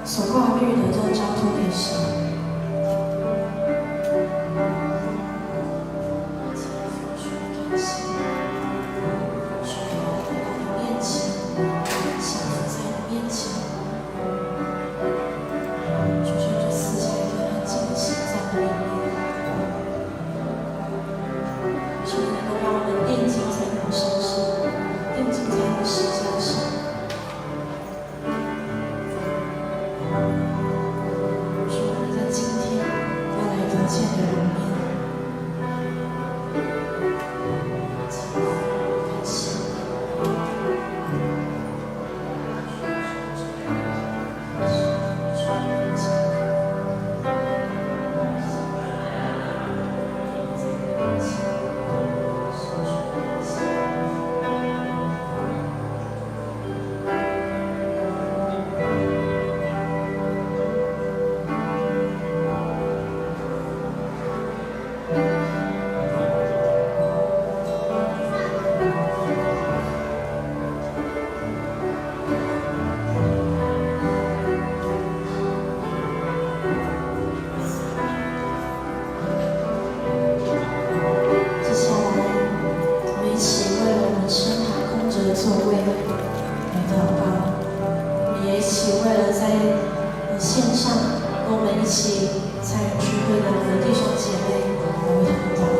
所挂虑的就交托给神。在座位来祷告。我们也一起为了在线上跟我们一起参与聚会的我们弟兄姐妹，我为他们祷告。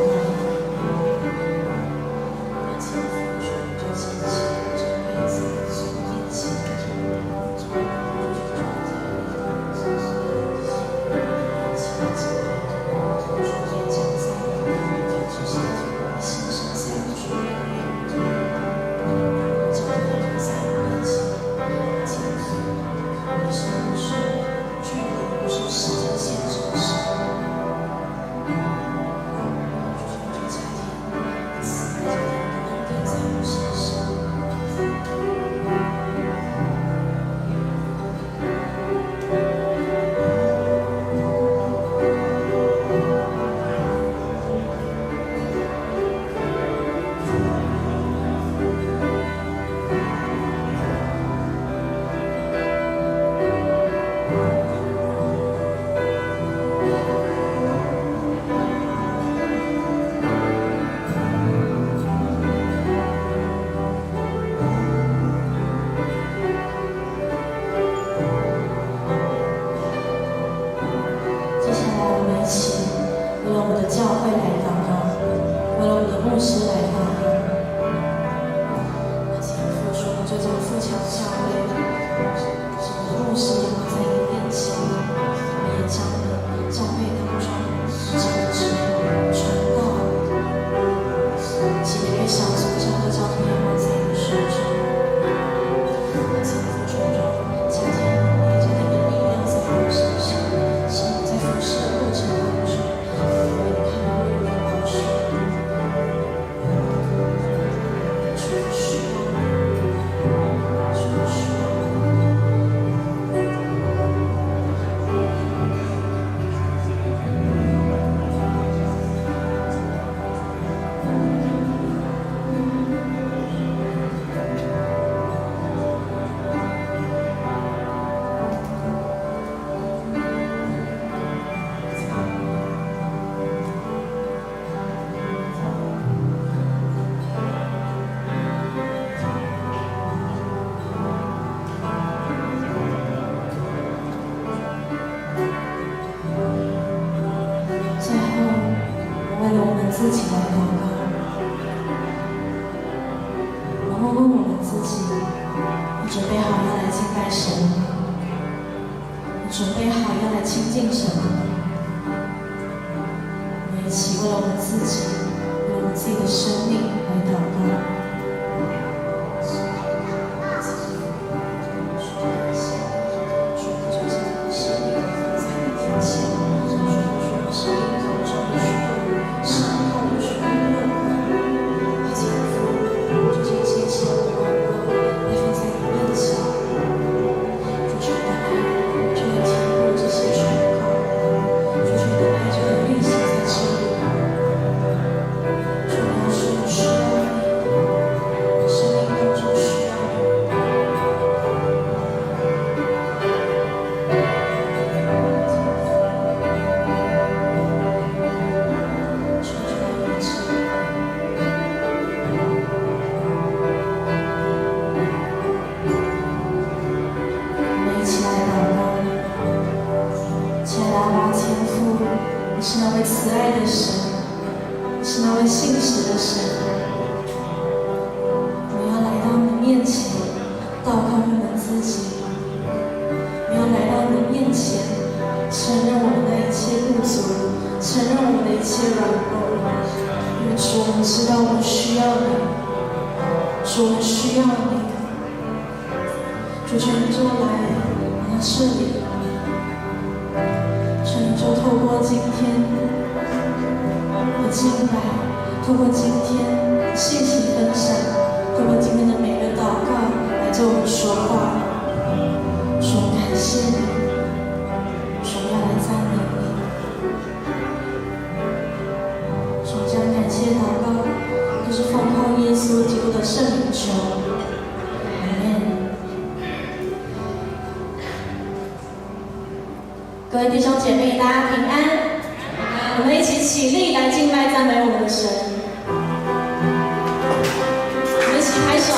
自己来祷告，然后问我们自己：你准备好要来敬拜神吗？你准备好要来亲近神吗？我们一起为了我们自己，为了我们自己的生命来祷告。各位弟兄姐妹，大家平安。我们一起起立来敬拜赞美我们的神。我们一起拍手。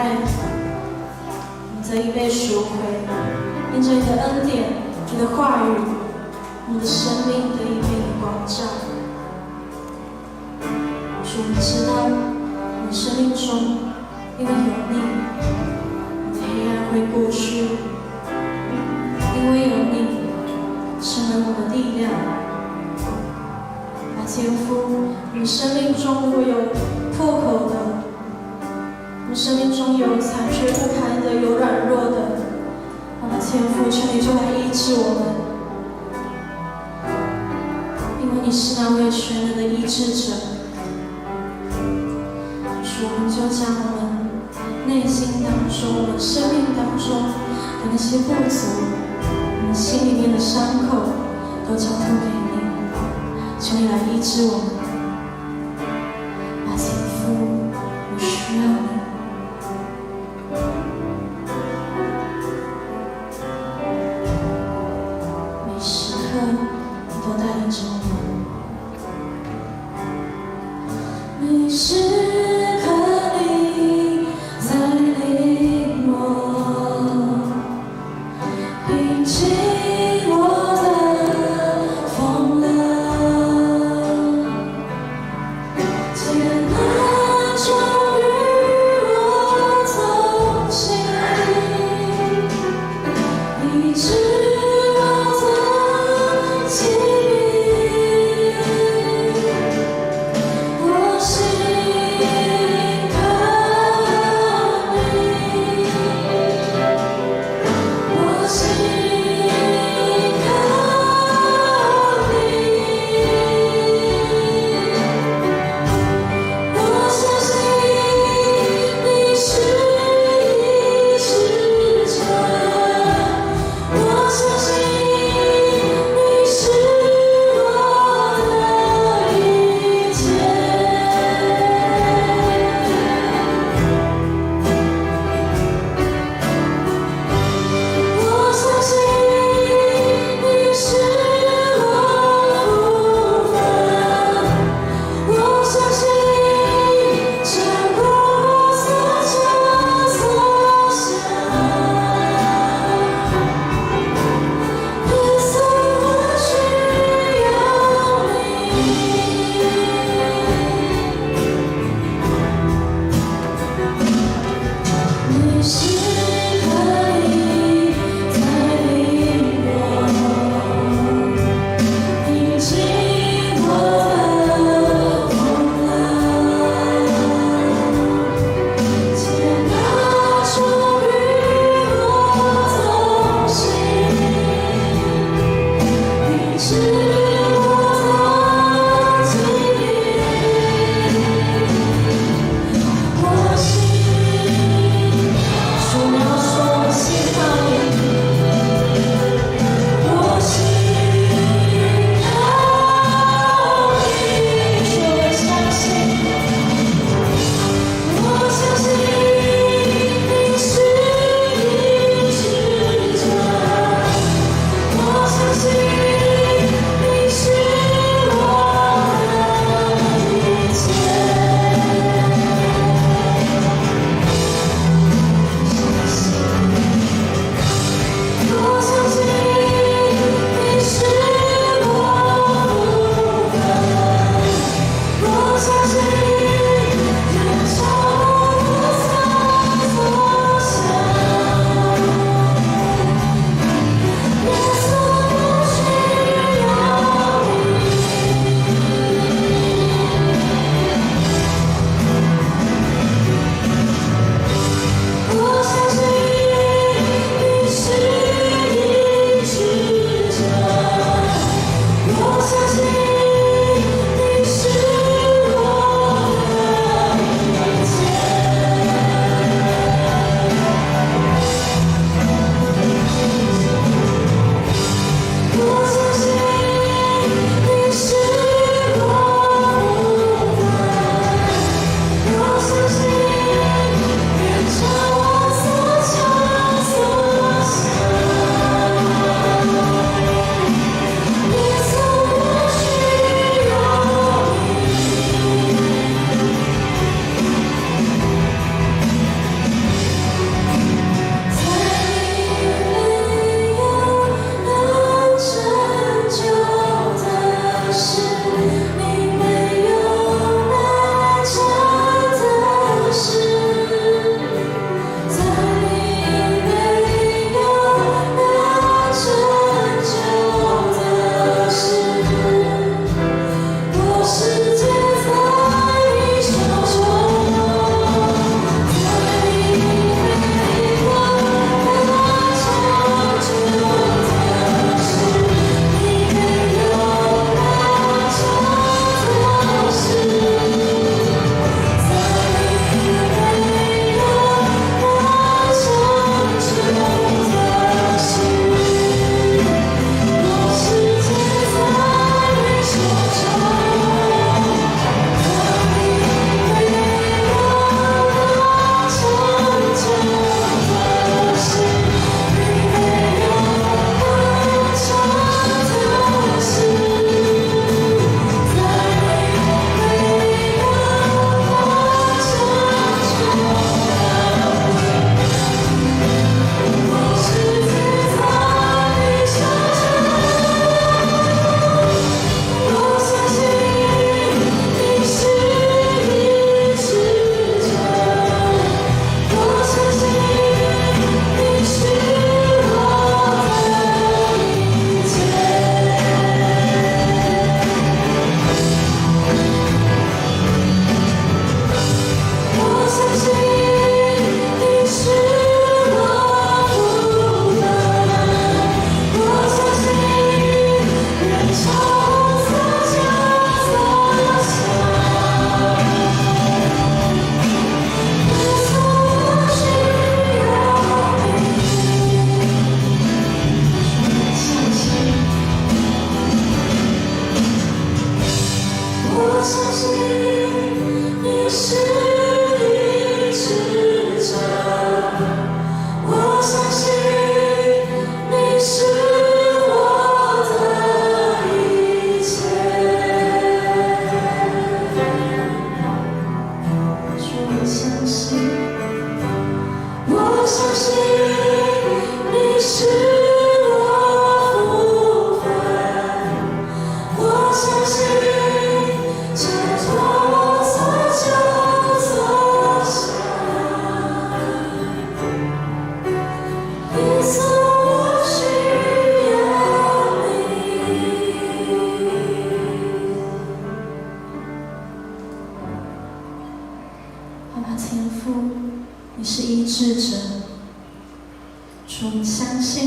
爱，我们得以被赎回，因着你的恩典、你的话语，我们的生命得以被你光照。主，我们知道我们生命中因为有你，我们的黑暗会过去；因为有你，成为我们的力量。天父，我们生命中如果有破口的，我们生命中有残缺不堪的，有软弱的，天父，求你就来医治我们，因为你是那位全能的医治者。主，我们就将我们内心当中、我们生命当中的那些不足，我们心里面的伤口，都交托给你。求你来医治我们，天父，我需要你。每时刻你都带领着我们，每时刻你在领我，平静我的风浪。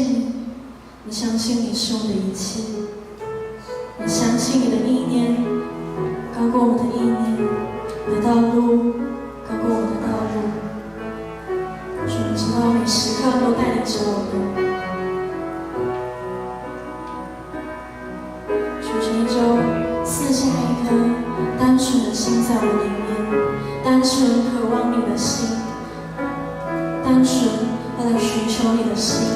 你，你相信你是我的一切，你相信你的意念高过我们的意念，你的道路高过我们的道路。主，你知道每时刻都带领着我们。主，求你就赐下一颗单纯的心在我们里面，单纯渴望你的心，单纯要来寻求你的心。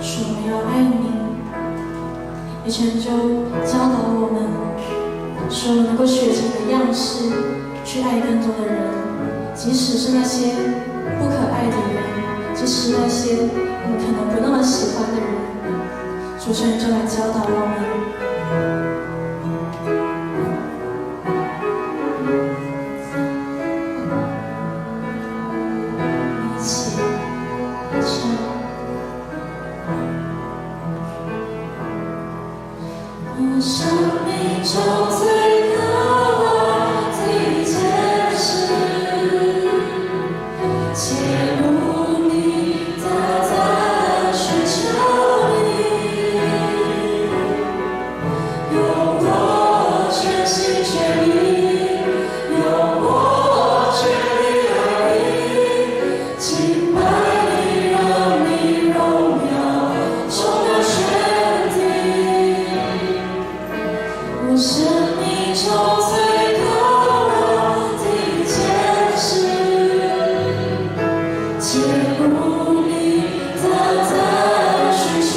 主，我们要爱你，也求你就教导我们，使我们能够学习你的样式，去爱更多的人，即使是那些不可爱的人，即使那些你可能不那么喜欢的人，主，求你就来教导我们。我生命中最渴望的一件事，切慕你，单单寻求你，用我全心全意，用我全力爱你，敬拜你，让你荣耀充满全地。我生命中最渴望的一件事，切慕你，单单寻求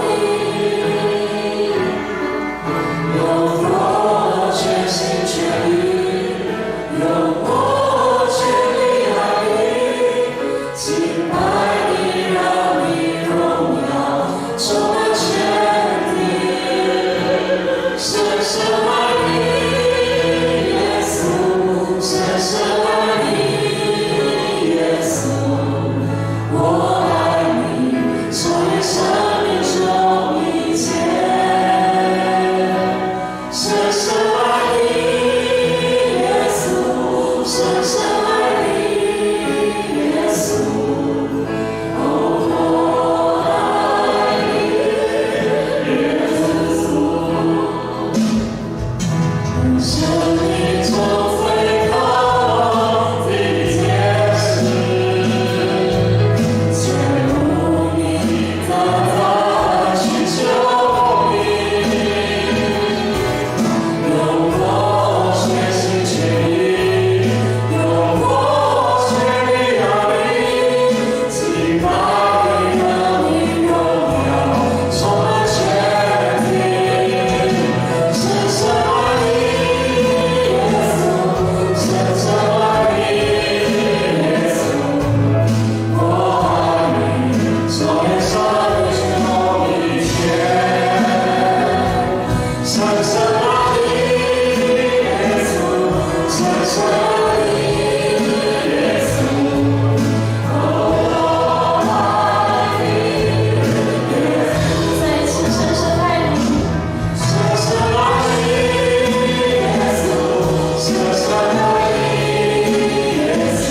你，用我全心全意，用我全力爱你，敬拜你，让你荣耀充满全地。深深爱你，耶稣，深深爱你，耶稣，我爱你，超越生命中一切。深深爱你，耶稣，深深爱你，耶稣，我爱你，耶稣。生命中最渴望的一件事，切慕你，单单寻求你，用我全心全意，用我全力爱你，敬拜你，让你荣耀充满全地。深深爱你，深深爱你，耶稣，我爱你，超越生命中一切。深深爱你，耶稣，深深爱你，耶稣，我爱你，耶稣。再一次深深爱你，深深爱你，耶稣，深深爱你，耶稣，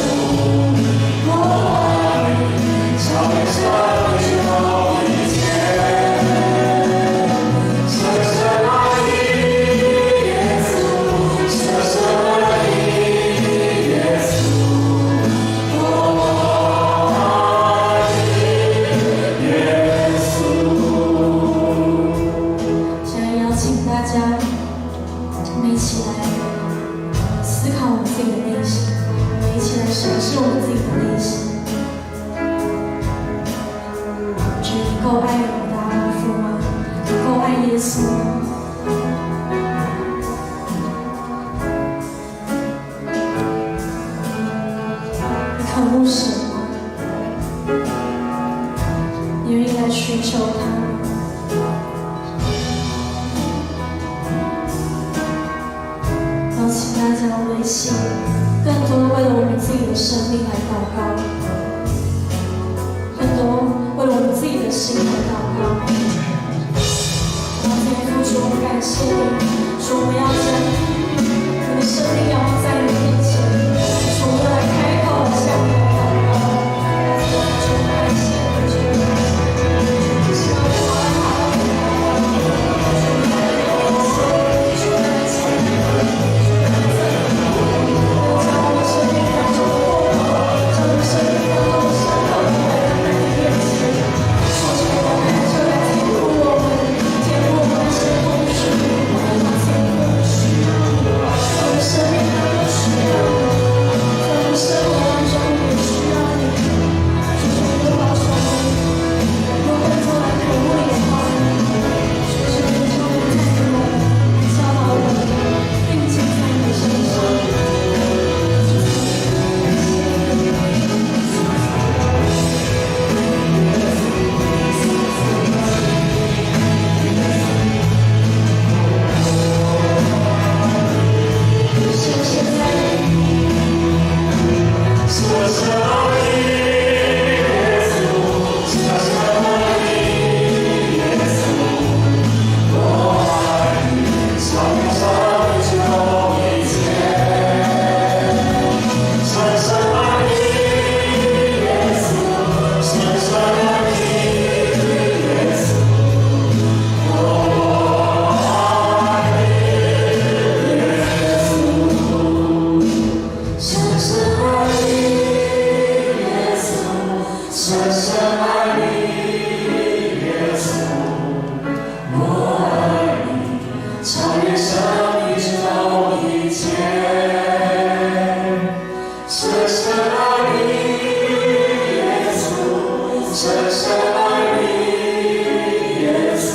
我爱你，超越生命中一切。深深爱你，耶稣，深深爱你，耶稣，我爱你，耶稣。现在邀请大家，我们一起来思考我们自己的内心，我们一起来审视我们自己的内心。觉得你够爱我们的阿父吗？你够爱耶稣吗？你渴慕神吗？你愿意来寻求他吗？邀请大家，我们一起更多为了我们自己的生命来祷告，更多为了我们自己的心来祷告。然后天父，主，我们感谢你，主，我们要将我们的生命仰望在你面前，主，我们来开口向你祷告。主，感谢你，主。爱你，耶稣，我爱你，超越生命之后一切。深深爱你，耶稣，深深爱你，耶稣，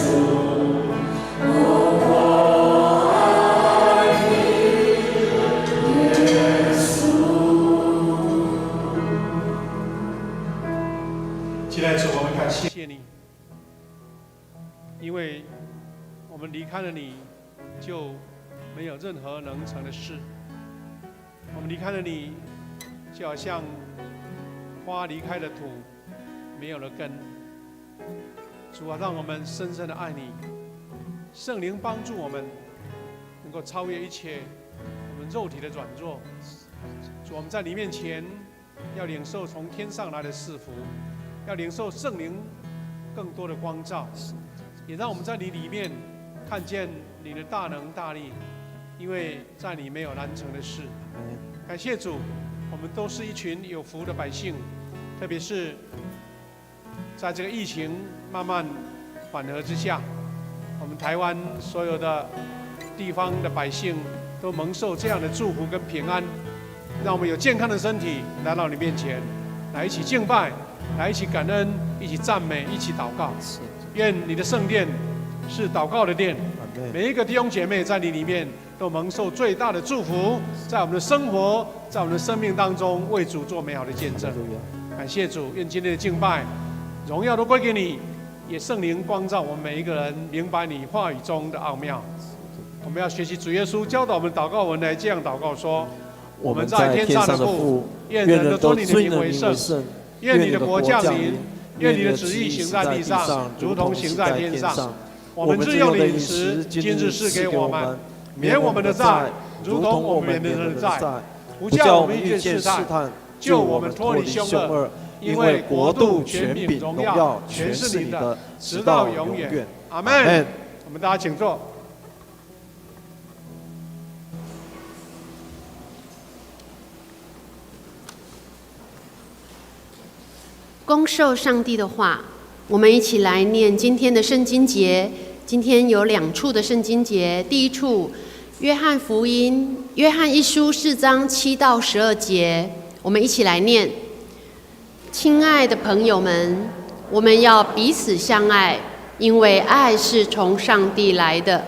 我爱你，耶稣。亲爱的主，我们感谢你，因为我们离开了你，就没有任何能成的事。我们离开了你，就好像花离开了土，没有了根。主啊，让我们深深的爱你，圣灵帮助我们能够超越一切我们肉体的软弱。主，我们在你面前要领受从天上来的赐福，要领受圣灵更多的光照，也让我们在你里面看见你的大能大力，因为在你没有难成的事。感谢主，我们都是一群有福的百姓，特别是在这个疫情慢慢缓和之下，我们台湾所有的地方的百姓都蒙受这样的祝福跟平安，让我们有健康的身体来到你面前，来一起敬拜，来一起感恩，一起赞美，一起祷告。愿你的圣殿是祷告的殿，每一个弟兄姐妹在你里面都蒙受最大的祝福，在我们的生活，在我们的生命当中为主做美好的见证。感谢主，愿今天的敬拜荣耀都归给你，也圣灵光照我们每一个人，明白你话语中的奥妙。我们要学习主耶稣教导我们祷告文来这样祷告说：我们在天上的父，愿人都尊你的名为圣，愿你的国降临，愿你的旨意行在地上，如同行在天上。我们日用的饮食，今日赐给我们，免我们的债，如同我们免人的债，不叫我们遇见试探，救我们脱离凶恶。因为国度、权柄、荣耀，全是你的，直到永远。阿们。我们大家请坐。恭受上帝的话，我们一起来念今天的圣经节。今天有2处的圣经节，第一处约翰福音约翰一书4章7到12节，我们一起来念。亲爱的朋友们，我们要彼此相爱，因为爱是从上帝来的。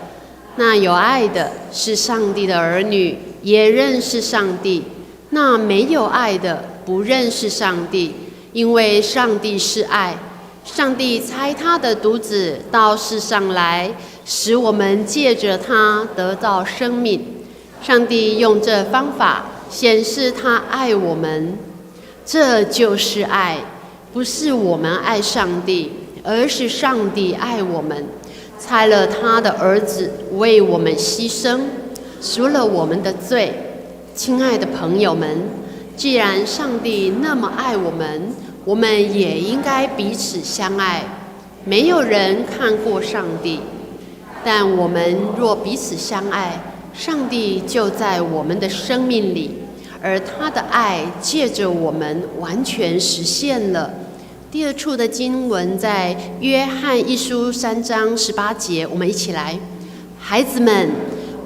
那有爱的是上帝的儿女，也认识上帝；那没有爱的不认识上帝，因为上帝是爱。上帝差他的独子到世上来，使我们借着他得到生命。上帝用这方法显示他爱我们，这就是爱，不是我们爱上帝，而是上帝爱我们，差了他的儿子为我们牺牲，赎了我们的罪。亲爱的朋友们，既然上帝那么爱我们，我们也应该彼此相爱。没有人看过上帝，但我们若彼此相爱，上帝就在我们的生命里，而他的爱借着我们完全实现了。第2处的经文在约翰一书3章18节，我们一起来。孩子们，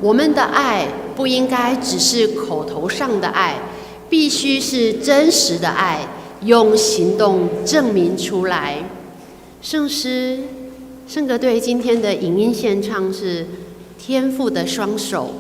我们的爱不应该只是口头上的爱，必须是真实的爱，用行动证明出来。圣诗圣歌队今天的影音献唱是天父的双手。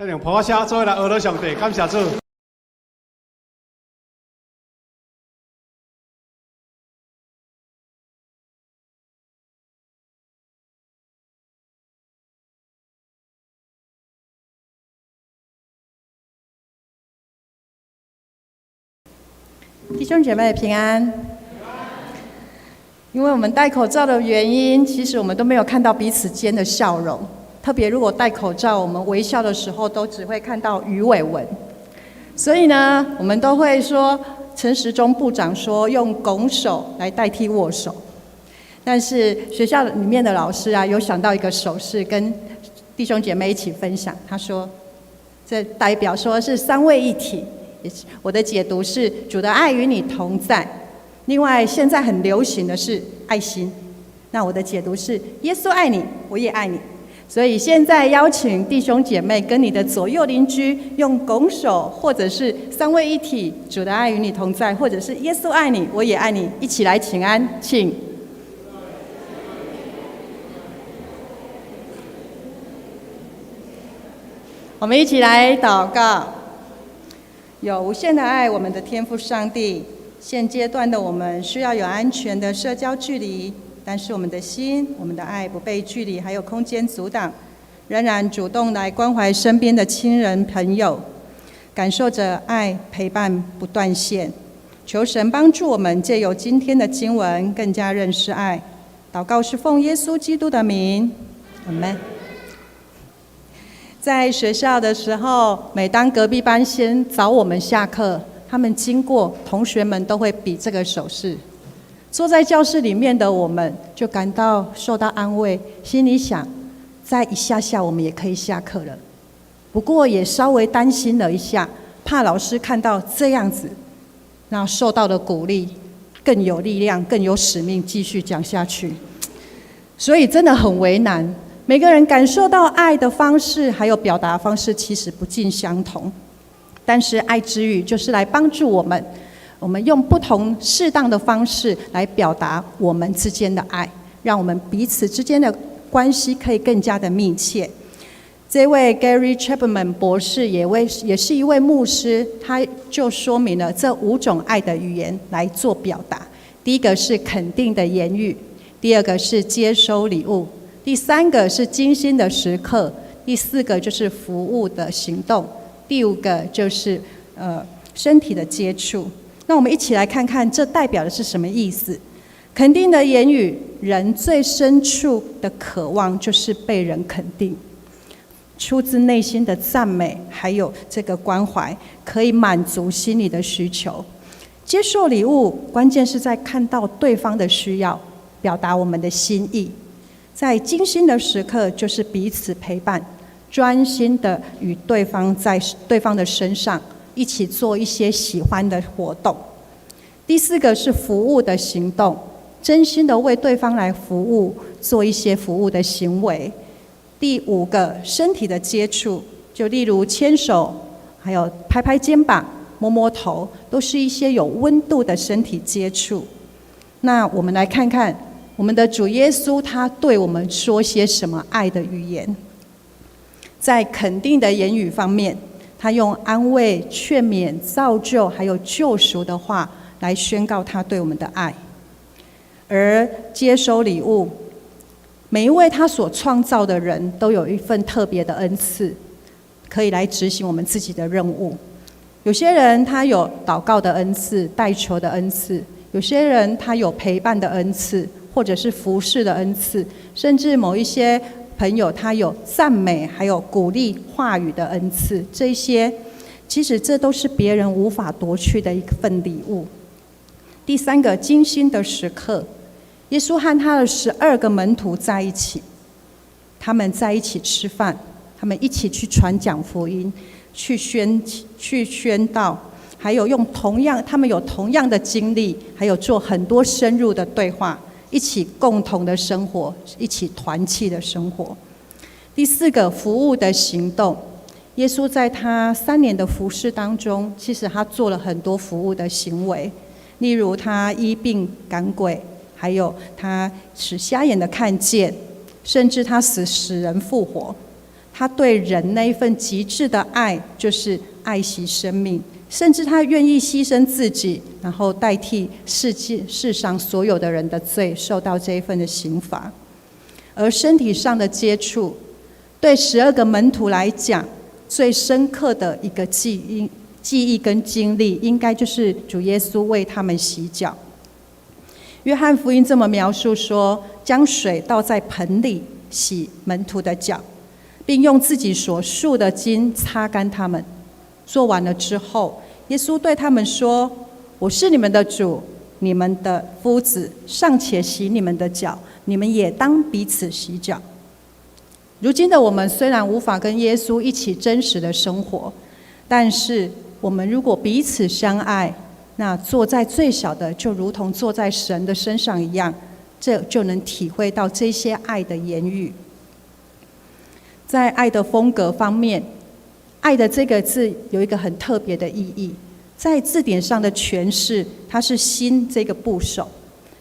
咱用普写做来学到上帝，感谢主。弟兄姐妹平安。因为我们戴口罩的原因，其实我们都没有看到彼此间的笑容。特别如果戴口罩，我们微笑的时候都只会看到鱼尾纹。所以呢，我们都会说，陈时中部长说用拱手来代替握手。但是学校里面的老师啊，有想到一个手势，跟弟兄姐妹一起分享。他说，这代表说是三位一体。我的解读是主的爱与你同在。另外，现在很流行的是爱心。那我的解读是耶稣爱你，我也爱你。所以现在邀请弟兄姐妹跟你的左右邻居用拱手，或者是三位一体，主的爱与你同在，或者是耶稣爱你，我也爱你，一起来请安，请。我们一起来祷告。有无限的爱，我们的天父上帝，现阶段的我们需要有安全的社交距离，但是我们的心、我们的爱不被距离还有空间阻挡，仍然主动来关怀身边的亲人朋友，感受着爱陪伴不断线。求神帮助我们借由今天的经文更加认识爱。祷告是奉耶稣基督的名，阿们。在学校的时候，每当隔壁班先找我们下课，他们经过，同学们都会比这个手势。坐在教室里面的我们就感到受到安慰，心里想，再一下下我们也可以下课了。不过也稍微担心了一下，怕老师看到这样子，那受到的鼓励更有力量，更有使命继续讲下去。所以真的很为难。每个人感受到爱的方式还有表达方式其实不尽相同，但是爱之语就是来帮助我们用不同适当的方式来表达我们之间的爱，让我们彼此之间的关系可以更加的密切。这位 Gary Chapman 博士也是一位牧师，他就说明了这5种爱的语言来做表达。第一个是肯定的言语，第二个是接收礼物，第3个是精心的时刻，第4个就是服务的行动，第5个就是身体的接触。那我们一起来看看这代表的是什么意思。肯定的言语，人最深处的渴望就是被人肯定，出自内心的赞美还有这个关怀，可以满足心理的需求。接受礼物，关键是在看到对方的需要，表达我们的心意。在精心的时刻，就是彼此陪伴，专心的与对方在对方的身上一起做一些喜欢的活动。第4个是服务的行动，真心的为对方来服务，做一些服务的行为。第5个身体的接触，就例如牵手，还有拍拍肩膀、摸摸头，都是一些有温度的身体接触。那我们来看看我们的主耶稣，他对我们说些什么爱的语言。在肯定的言语方面，他用安慰、劝勉、造就还有救赎的话来宣告他对我们的爱。而接收礼物，每一位他所创造的人都有一份特别的恩赐，可以来执行我们自己的任务。有些人他有祷告的恩赐、代求的恩赐，有些人他有陪伴的恩赐，或者是服侍的恩赐，甚至某一些朋友他有赞美还有鼓励话语的恩赐。这些其实这都是别人无法夺去的一份礼物。第3个精心的时刻，耶稣和他的12个门徒在一起，他们在一起吃饭，他们一起去传讲福音，去宣道，还有他们有同样的经历，还有做很多深入的对话，一起共同的生活，一起团契的生活。第4个服务的行动，耶稣在他3年的服事当中，其实他做了很多服务的行为，例如他医病赶鬼，还有他使瞎眼的看见，甚至他使人复活。他对人那一份极致的爱，就是爱惜生命，甚至他愿意牺牲自己，然后代替世上所有的人的罪，受到这一份的刑罚。而身体上的接触，对12个门徒来讲，最深刻的一个记忆跟经历，应该就是主耶稣为他们洗脚。约翰福音这么描述说，将水倒在盆里洗门徒的脚，并用自己所束的巾擦干他们。做完了之后，耶稣对他们说：我是你们的主，你们的夫子，尚且洗你们的脚，你们也当彼此洗脚。如今的我们虽然无法跟耶稣一起真实的生活，但是我们如果彼此相爱，那坐在最小的就如同坐在神的身上一样，这就能体会到这些爱的言语。在爱的风格方面，爱的这个字有一个很特别的意义，在字典上的诠释，它是心这个部首，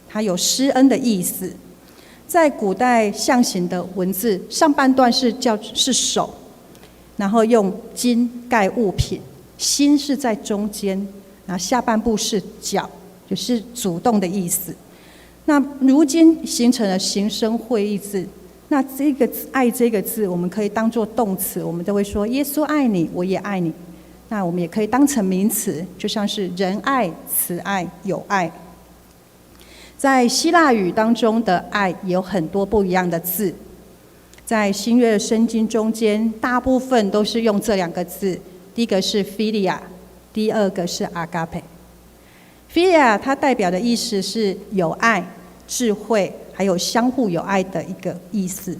它有施恩的意思。在古代象形的文字，上半段是手，然后用巾盖物品，心是在中间，然后下半部是脚，就是主动的意思。那如今形成了形声会意字，那这个爱这个字，我们可以当作动词，我们都会说耶稣爱你，我也爱你。那我们也可以当成名词，就像是仁爱、慈爱、友爱。在希腊语当中的爱也有很多不一样的字，在新约的圣经中间，大部分都是用这2个字，第一个是 philia， 第2个是 agape。philia 它代表的意思是有爱、智慧，还有相互有爱的一个意思。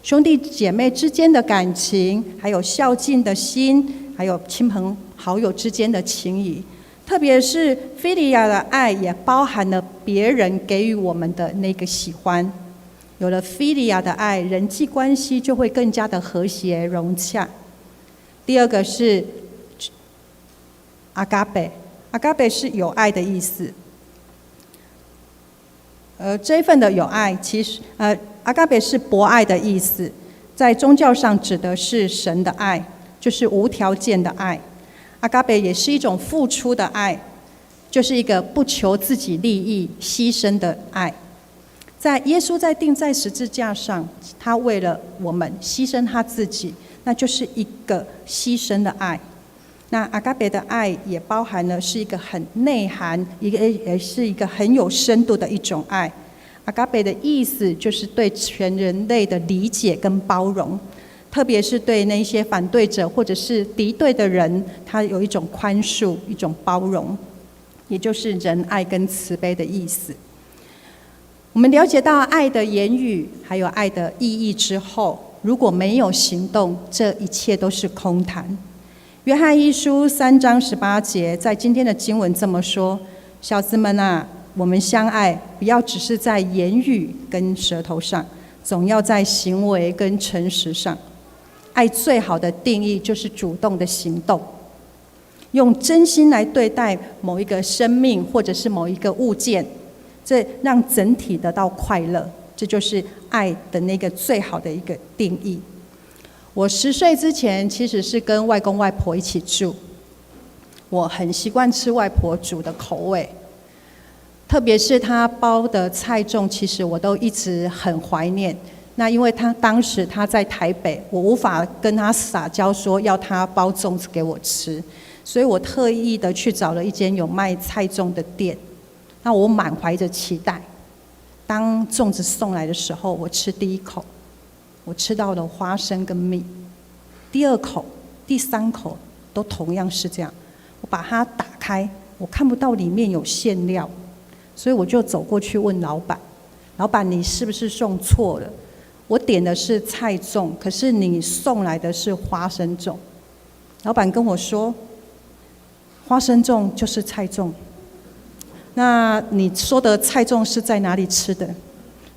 兄弟姐妹之间的感情，还有孝敬的心，还有亲朋好友之间的情谊。特别是 philia 的爱也包含了别人给予我们的那个喜欢。有了 philia 的爱，人际关系就会更加的和谐融洽。第2个是 agape， 是有爱的意思。这一份的有爱，其实agape 是博爱的意思，在宗教上指的是神的爱，就是无条件的爱。agape 也是一种付出的爱，就是一个不求自己利益、牺牲的爱。在耶稣在钉在十字架上，他为了我们牺牲他自己，那就是一个牺牲的爱。那agape的爱也包含了是一个很内涵，也是一个很有深度的一种爱。agape的意思就是对全人类的理解跟包容，特别是对那些反对者或者是敌对的人，他有一种宽恕、一种包容，也就是仁爱跟慈悲的意思。我们了解到爱的言语还有爱的意义之后，如果没有行动，这一切都是空谈。约翰一书3章18节，在今天的经文这么说：小子们啊，我们相爱，不要只是在言语跟舌头上，总要在行为跟诚实上。爱最好的定义就是主动的行动，用真心来对待某一个生命或者是某一个物件，这让整体得到快乐，这就是爱的那个最好的一个定义。我10岁之前其实是跟外公外婆一起住，我很习惯吃外婆煮的口味，特别是她包的菜粽，其实我都一直很怀念。那因为当时她在台北，我无法跟她撒娇说要她包粽子给我吃，所以我特意的去找了一间有卖菜粽的店。那我满怀着期待，当粽子送来的时候，我吃第一口，我吃到了花生跟蜜，第2口、第3口都同样是这样。我把它打开，我看不到里面有馅料，所以我就走过去问老板：“老板，你是不是送错了？我点的是菜粽，可是你送来的是花生粽。”老板跟我说：“花生粽就是菜粽。那你说的菜粽是在哪里吃的？”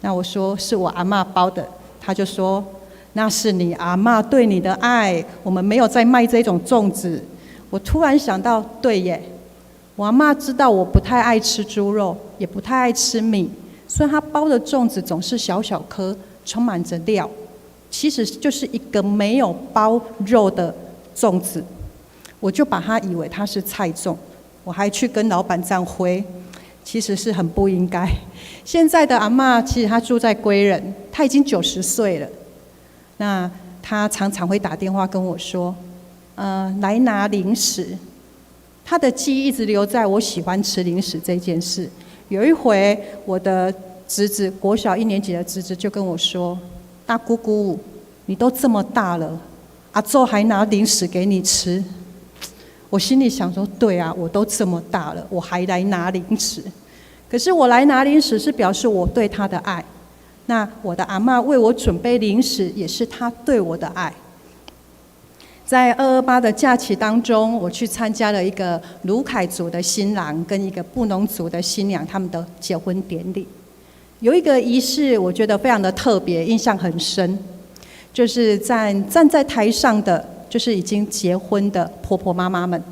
那我说：“是我阿嬷包的。”他就说：“那是你阿嬷对你的爱，我们没有在卖这种粽子。”我突然想到，对耶，我阿嬷知道我不太爱吃猪肉，也不太爱吃米，所以她包的粽子总是小小颗，充满着料，其实就是一个没有包肉的粽子。我就把它以为它是菜粽，我还去跟老板这样挥，其实是很不应该。现在的阿嬷其实她住在归仁，她已经90岁了。那她常常会打电话跟我说：“来拿零食。”她的记忆一直留在我喜欢吃零食这件事。有一回，我的侄子国小1年级的侄子就跟我说：“大姑姑，你都这么大了，阿祖还拿零食给你吃。”我心里想说：“对啊，我都这么大了，我还来拿零食。”可是我来拿零食是表示我对他的爱。那我的阿嬷为我准备零食，也是她对我的爱。在228的假期当中，我去参加了一个鲁凯族的新郎跟一个布农族的新娘他们的结婚典礼。有一个仪式，我觉得非常的特别，印象很深，就是站在台上的就是已经结婚的婆婆妈妈们，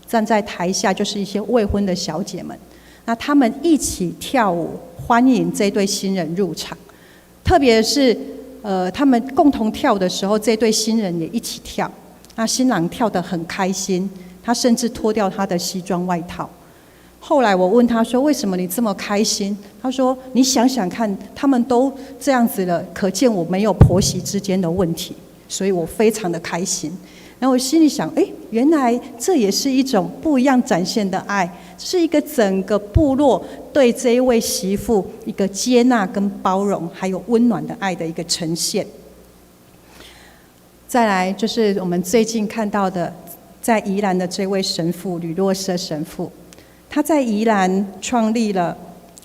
站在台下就是一些未婚的小姐们。那他们一起跳舞欢迎这对新人入场，特别是他们共同跳的时候，这对新人也一起跳。那新郎跳得很开心，他甚至脱掉他的西装外套。后来我问他说：“为什么你这么开心？”他说：“你想想看，他们都这样子了，可见我没有婆媳之间的问题，所以我非常的开心。”然后我心里想，原来这也是一种不一样展现的爱，是一个整个部落对这一位媳妇一个接纳跟包容，还有温暖的爱的一个呈现。再来就是我们最近看到的，在宜兰的这位神父吕洛瑟神父，他在宜兰创立了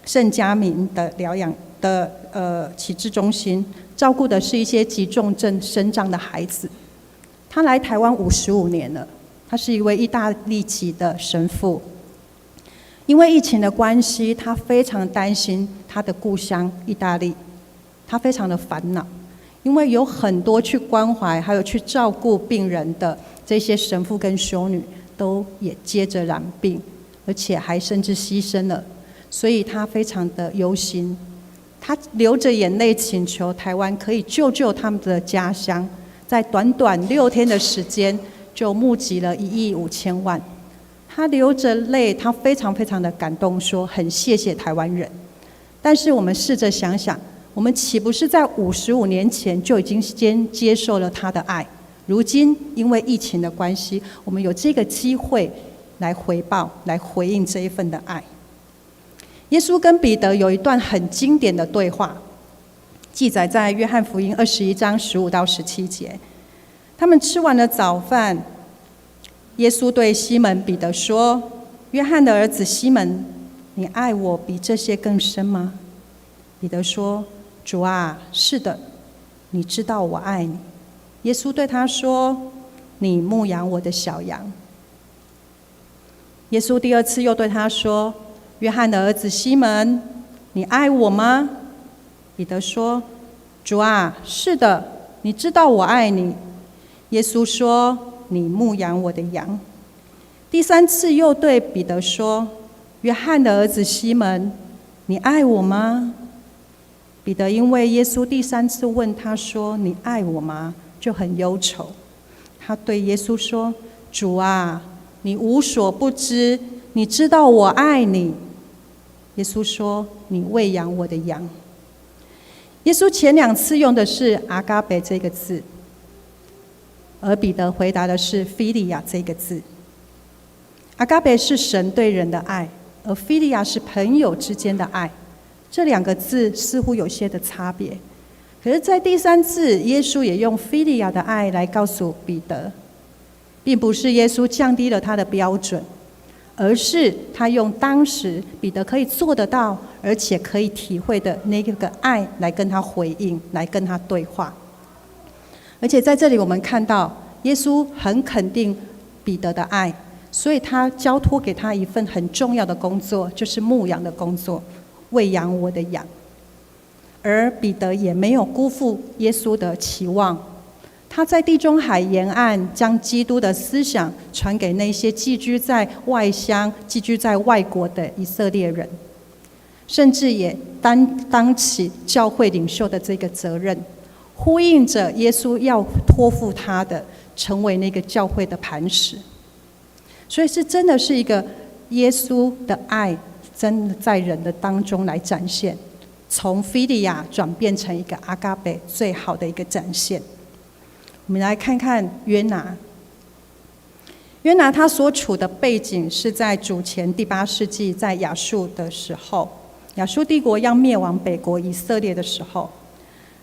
圣家明的疗养的启智中心，照顾的是一些急重症身障的孩子。他来台湾55年了，他是一位意大利籍的神父。因为疫情的关系，他非常担心他的故乡意大利，他非常的烦恼，因为有很多去关怀还有去照顾病人的这些神父跟修女，都也接着染病，而且还甚至牺牲了，所以他非常的忧心。他流着眼泪请求台湾可以救救他们的家乡。在短短6天的时间，就募集了1亿5千万。他流着泪，他非常非常的感动，说很谢谢台湾人。但是我们试着想想，我们岂不是在55年前就已经先接受了他的爱？如今因为疫情的关系，我们有这个机会来回报、来回应这一份的爱。耶稣跟彼得有一段很经典的对话，记载在约翰福音21章15到17节。他们吃完了早饭，耶稣对西门彼得说：“约翰的儿子西门，你爱我比这些更深吗？”彼得说：主啊，是的，你知道我爱你。耶稣对他说：你牧养我的小羊。耶稣第二次又对他说：约翰的儿子西门，你爱我吗？彼得说：主啊，是的，你知道我爱你。耶稣说：你牧养我的羊。第三次又对彼得说：约翰的儿子西门，你爱我吗？彼得因为耶稣第三次问他说：你爱我吗？就很忧愁。他对耶稣说：主啊，你无所不知，你知道我爱你。耶稣说：你喂养我的羊。耶稣前2次用的是阿嘎贝这个字，而彼得回答的是菲利亚这个字。阿嘎贝是神对人的爱，而菲利亚是朋友之间的爱，这2个字似乎有些的差别。可是在第3次，耶稣也用菲利亚的爱来告诉彼得，并不是耶稣降低了他的标准，而是他用当时彼得可以做得到而且可以体会的那个爱来跟他回应，来跟他对话。而且在这里我们看到耶稣很肯定彼得的爱，所以他交托给他一份很重要的工作，就是牧羊的工作，喂养我的羊。而彼得也没有辜负耶稣的期望，他在地中海沿岸将基督的思想传给那些寄居在外乡、寄居在外国的以色列人，甚至也担起教会领袖的这个责任，呼应着耶稣要托付他的，成为那个教会的磐石。所以是真的是一个耶稣的爱，真的在人的当中来展现，从菲利亚转变成一个阿嘎贝，最好的一个展现。我们来看看约拿。约拿他所处的背景是在主前第8世纪，在亚述的时候，亚述帝国要灭亡北国以色列的时候，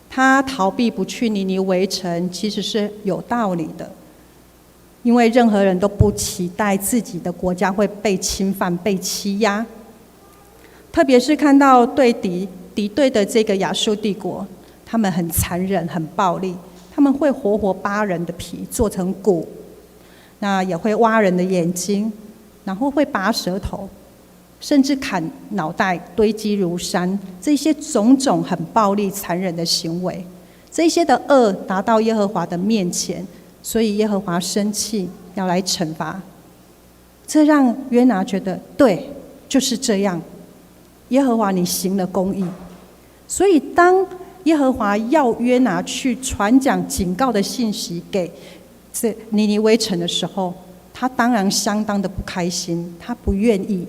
他逃避不去尼尼微城，其实是有道理的，因为任何人都不期待自己的国家会被侵犯、被欺压，特别是看到敌对的这个亚述帝国，他们很残忍、很暴力，他们会活活扒人的皮做成骨，那也会挖人的眼睛，然后会拔舌头，甚至砍脑袋，堆积如山，这些种种很暴力残忍的行为，这些的恶达到耶和华的面前，所以耶和华生气要来惩罚。这让约拿觉得对，就是这样，耶和华你行了公义。所以当耶和华要约拿去传讲警告的信息给这尼尼微城的时候，他当然相当的不开心，他不愿意，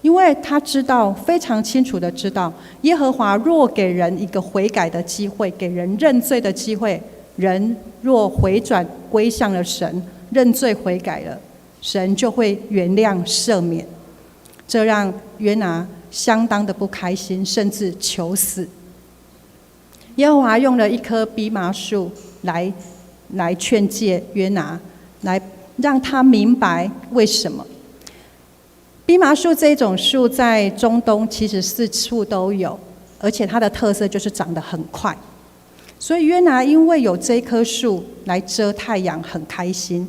因为他知道，非常清楚的知道，耶和华若给人一个悔改的机会，给人认罪的机会，人若回转归向了神，认罪悔改了，神就会原谅赦免。这让约拿相当的不开心，甚至求死。耶和华用了一棵蓖麻树来劝诫约拿，来让他明白为什么。蓖麻树这种树在中东其实四处都有，而且它的特色就是长得很快，所以约拿因为有这棵树来遮太阳很开心，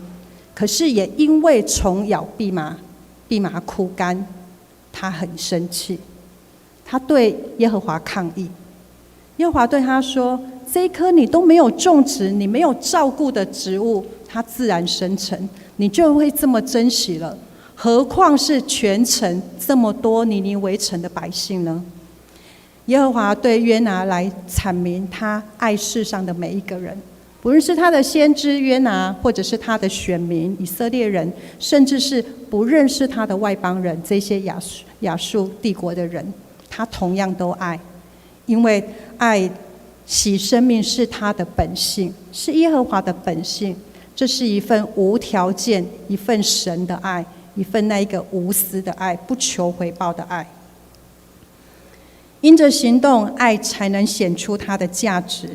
可是也因为虫咬蓖麻枯干，他很生气，他对耶和华抗议。耶和华对他说，这一棵你都没有种植，你没有照顾的植物，它自然生成，你就会这么珍惜了，何况是全城这么多尼尼微城的百姓呢？耶和华对约拿来阐明他爱世上的每一个人，不论是他的先知约拿，或者是他的选民以色列人，甚至是不认识他的外邦人，这些亚述帝国的人，他同样都爱，因为爱惜生命是他的本性，是耶和华的本性，这是一份无条件，一份神的爱，一份那一个无私的爱，不求回报的爱。因着行动，爱才能显出它的价值。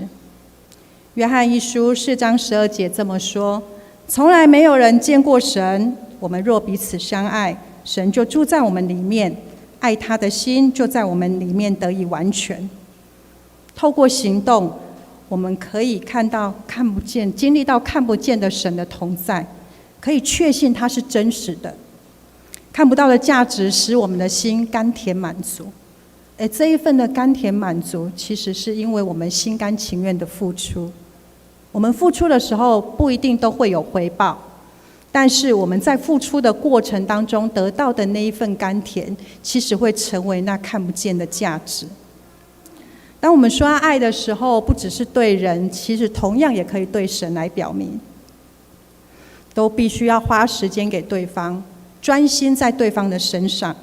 约翰一书4章12节这么说，从来没有人见过神，我们若彼此相爱，神就住在我们里面，爱他的心就在我们里面得以完全。透过行动，我们可以看到看不见，经历到看不见的神的同在，可以确信他是真实的。看不到的价值使我们的心甘甜满足，而这一份的甘甜满足，其实是因为我们心甘情愿的付出。我们付出的时候不一定都会有回报，但是我们在付出的过程当中得到的那一份甘甜，其实会成为那看不见的价值。当我们说爱的时候，不只是对人，其实同样也可以对神来表明，都必须要花时间给对方，专心在对方的身上。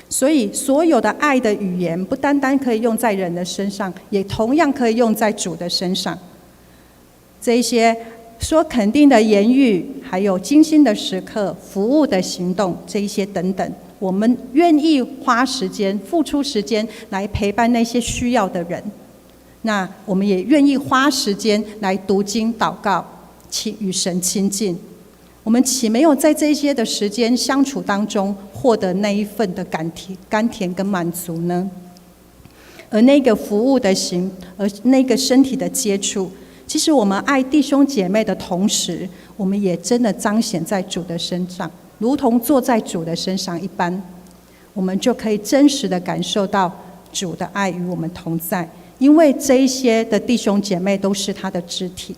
所以所有的爱的语言，不单单可以用在人的身上，也同样可以用在主的身上。这一些说肯定的言语，还有精心的时刻、服务的行动，这一些等等，我们愿意花时间、付出时间来陪伴那些需要的人。那我们也愿意花时间来读经、祷告，与神亲近。我们岂没有在这些的时间相处当中，获得那一份的甘甜跟满足呢？而那个服务的而那个身体的接触，其实我们爱弟兄姐妹的同时，我们也真的彰显在主的身上，如同坐在主的身上一般，我们就可以真实的感受到主的爱与我们同在，因为这一些的弟兄姐妹都是他的肢体。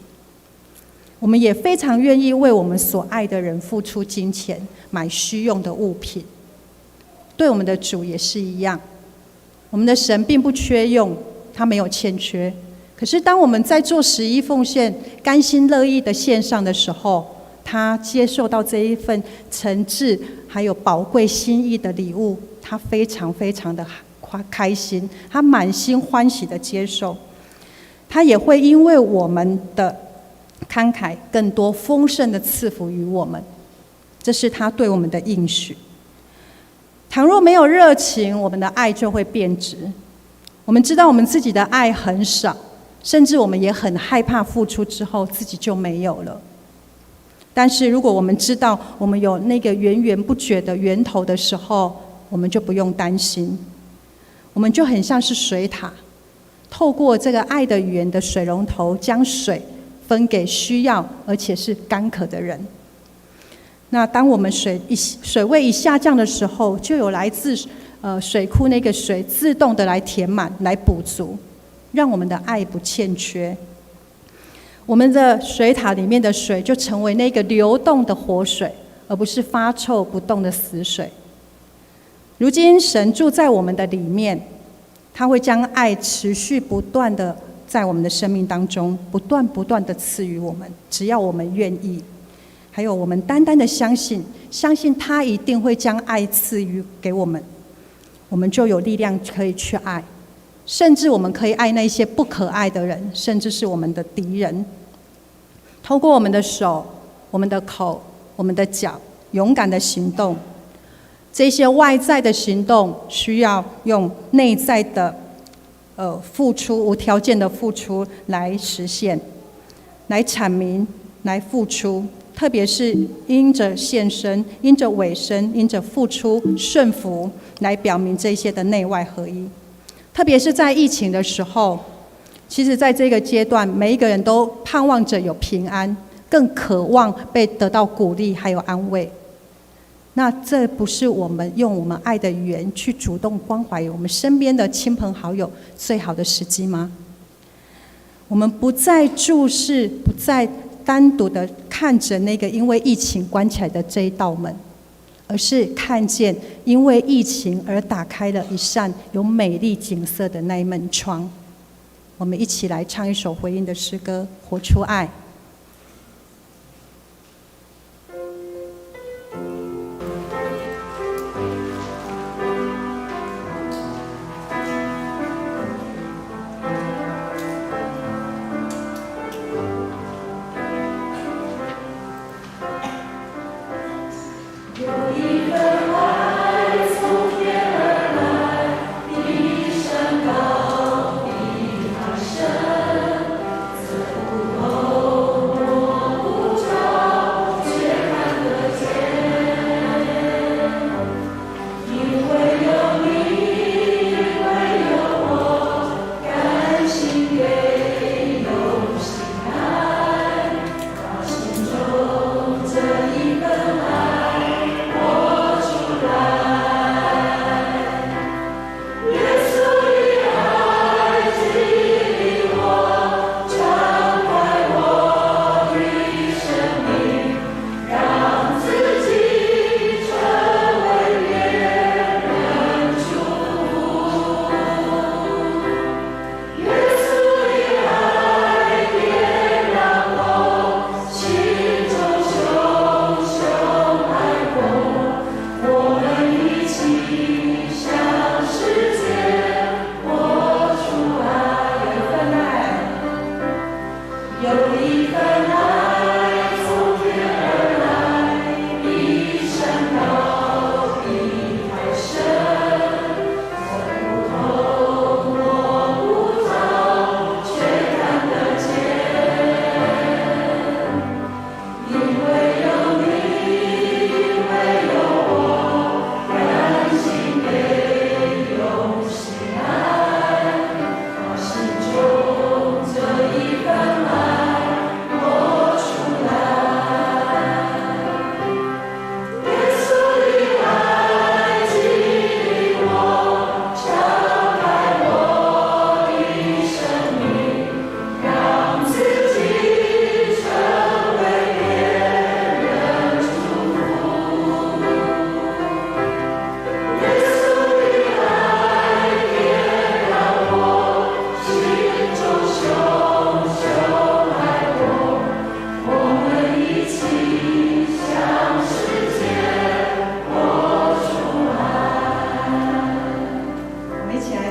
我们也非常愿意为我们所爱的人付出金钱，买需用的物品。对我们的主也是一样，我们的神并不缺用，他没有欠缺。可是当我们在做11奉献，甘心乐意的献上的时候，他接受到这一份诚挚还有宝贵心意的礼物，他非常非常的开心，他满心欢喜的接受。他也会因为我们的慷慨更多丰盛的赐福于我们，这是他对我们的应许。倘若没有热情，我们的爱就会变质。我们知道我们自己的爱很少，甚至我们也很害怕付出之后自己就没有了。但是如果我们知道我们有那个源源不绝的源头的时候，我们就不用担心，我们就很像是水塔，透过这个爱的语言的水龙头，将水分给需要而且是干渴的人。那当我们水位一下降的时候，就有来自水库那个水自动的来填满，来补足，让我们的爱不欠缺。我们的水塔里面的水就成为那个流动的活水，而不是发臭不动的死水。如今神住在我们的里面，他会将爱持续不断的在我们的生命当中不断的赐予我们，只要我们愿意，还有我们单单的相信他一定会将爱赐予给我们，我们就有力量可以去爱，甚至我们可以爱那些不可爱的人，甚至是我们的敌人。透过我们的手、我们的口、我们的脚，勇敢的行动。这些外在的行动需要用内在的付出，无条件的付出来实现，来阐明，来付出。特别是因着献身、因着委身、因着付出、顺服，来表明这些的内外合一。特别是在疫情的时候，其实在这个阶段，每一个人都盼望着有平安，更渴望被得到鼓励还有安慰。那这不是我们用我们爱的语言去主动关怀我们身边的亲朋好友最好的时机吗？我们不再注视，不再单独的看着那个因为疫情关起来的这一道门，而是看见因为疫情而打开了一扇有美丽景色的那一门窗。我们一起来唱一首回应的诗歌，活出爱。Oh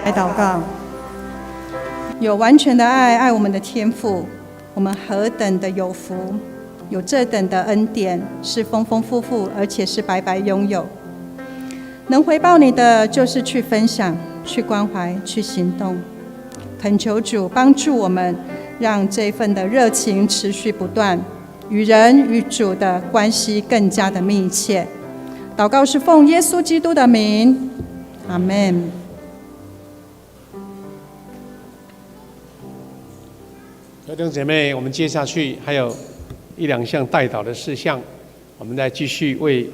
来祷告，有完全的爱，爱我们的天父，我们何等的有福，有这等的恩典，是丰丰富富，而且是白白拥有。能回报你的，就是去分享、去关怀、去行动。恳求主帮助我们，让这份的热情持续不断，与人与主的关系更加的密切。祷告是奉耶稣基督的名，阿们。弟兄姐妹，我们接下去还有1、2项代祷的事项，我们再继续为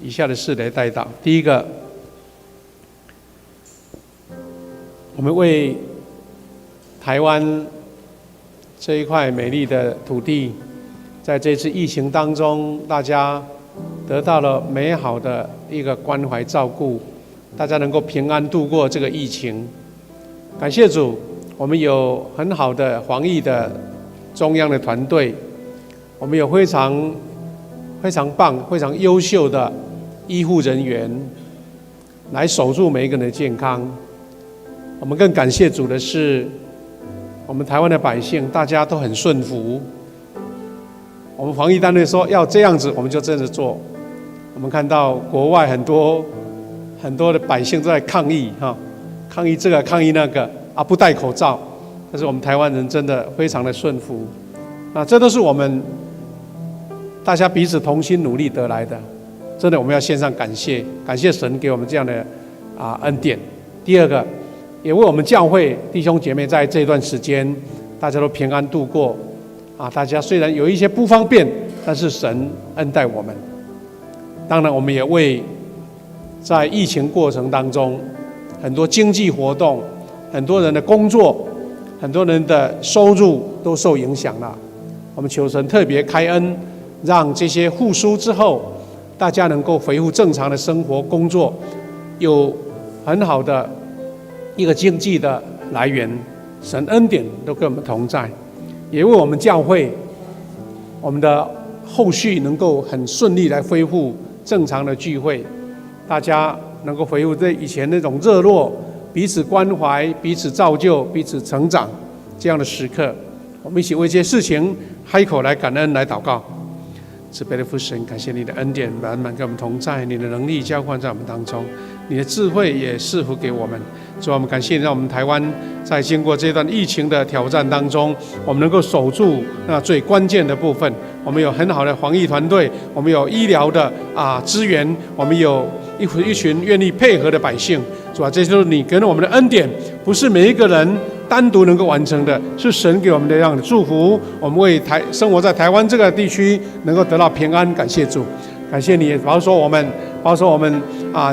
以下的事来代祷。第一个，我们为台湾这一块美丽的土地，在这次疫情当中，大家得到了美好的一个关怀照顾，大家能够平安度过这个疫情。感谢主，我们有很好的防疫的中央的团队，我们有非常棒、非常优秀的医护人员来守住每一个人的健康。我们更感谢主的是，我们台湾的百姓大家都很顺服。我们防疫单位说要这样子，我们就真的做。我们看到国外很多的百姓都在抗议抗议这个抗议那个不戴口罩，但是我们台湾人真的非常的顺服。这都是我们大家彼此同心努力得来的，真的我们要献上感谢，感谢神给我们这样的恩典。第二个，也为我们教会弟兄姐妹在这段时间大家都平安度过大家虽然有一些不方便，但是神恩待我们。当然我们也为在疫情过程当中很多经济活动、很多人的工作、很多人的收入都受影响了。我们求神特别开恩，让这些复苏之后，大家能够恢复正常的生活、工作，有很好的一个经济的来源。神恩典都跟我们同在，也为我们教会，我们的后续能够很顺利来恢复正常的聚会，大家能够恢复对以前那种热络、彼此关怀、彼此造就、彼此成长这样的时刻。我们一起为这些事情开口来感恩、来祷告。慈悲的父神，感谢你的恩典满满跟我们同在，你的能力交换在我们当中，你的智慧也赐福给我们。主啊，我们感谢你，让我们台湾在经过这段疫情的挑战当中，我们能够守住那最关键的部分。我们有很好的防疫团队，我们有医疗的资源，我们有一群愿意配合的百姓。主啊，这就是你给了我们的恩典，不是每一个人单独能够完成的，是神给我们的这样的祝福。我们为生活在台湾这个地区能够得到平安，感谢主，感谢你保守我们